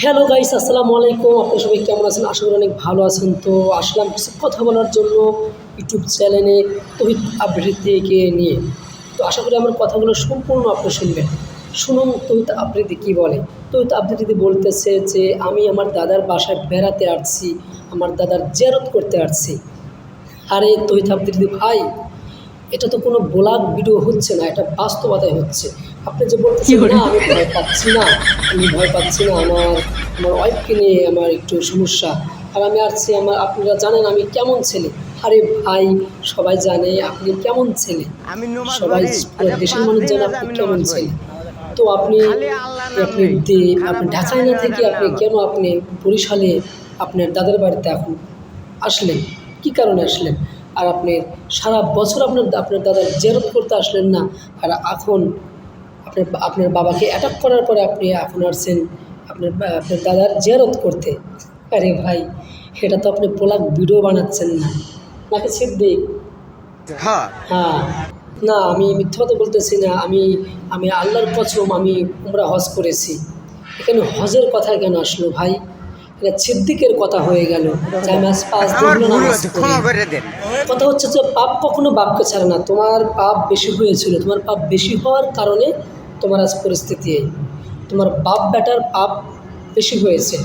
Hello guys, আসসালামু আলাইকুম। আপনারা সবাই কেমন আছেন? আশা করি অনেক ভালো আছেন। তো আসলাম কিছু কথা বলার জন্য ইউটিউব চ্যানেলে তৌহিদ আবৃত্তিকে নিয়ে। তো আশা করি আমার কথাগুলো সম্পূর্ণ আপনি শুনবেন। শুনুন তৌহিদ আবৃত্তি কী বলে। তৌহিদ আবৃত্তিতে বলতেছে যে আমি আমার দাদার বাসায় বেড়াতে আসছি, আমার দাদার জিয়ারত করতে আসছি। আরে তৌহিদ আবৃত্তি ভাই, এটা তো কোনো ব্লগ ভিডিও হচ্ছে না, এটা বাস্তবতায় হচ্ছে। আপনি যে বলতেছেন না আমি ভয় পাচ্ছি না, আমার ওয়াইফকে নিয়ে আমার একটু সমস্যা, আর আমি আসছি আপনারা জানেন আমি কেমন ছেলে। আরে ভাই, সবাই জানে আপনি কেমন ছেলে, আমি নমাজ সবাই পড়ি। পুরো আচ্ছা, দেশের 5 মানুষ দিন জানে আছে আপনি আমি কেমন নমাজ পড়ি। ছেলে। তো আপনি খালি আল্লাহর নাম আপনি লই। দে আপনি খারাপ ঢাকায় কাজে না থেকে ওইটার আপনি নাম। কেন আপনি বরিশালে আপনার দাদার বাড়িতে এখন আসলেন? কী কারণে আসলেন? আর আপনি সারা বছর আপনার দাদার জিয়ারত করতে আসলেন না, আর এখন আপনার বাবাকে অ্যাটাক করার পরে আপনি এখন আসছেন আপনার দাদার জিয়ারত করতে। আরে ভাই, এটা তো আপনি ব্লগ ভিডিও বানাচ্ছেন না, নাকি সিদ্দিক? হ্যাঁ। হ্যাঁ, না আমি মিথ্যা কথা বলতেছি না। আমি আমি আল্লাহর কসম, আমি উমরা হজ করেছি। এখানে হজের কথা কেন আসলো ভাই? এটা সিদ্দিকের কথা হয়ে গেল যে আমি আজ 5 দিন আমার হলো ভুল নামাজ হয়েছে, পড়ি। ক্ষমা করে দেন। কথা হচ্ছে যে পাপ কখনো বাপকে ছাড়ে না। তোমার পাপ বেশি হয়েছিল, তোমার পাপ বেশি হওয়ার কারণে তোমার আজ পরিস্থিতি এই। তোমার বাপ বেটার পাপ বেশি হয়েছিল।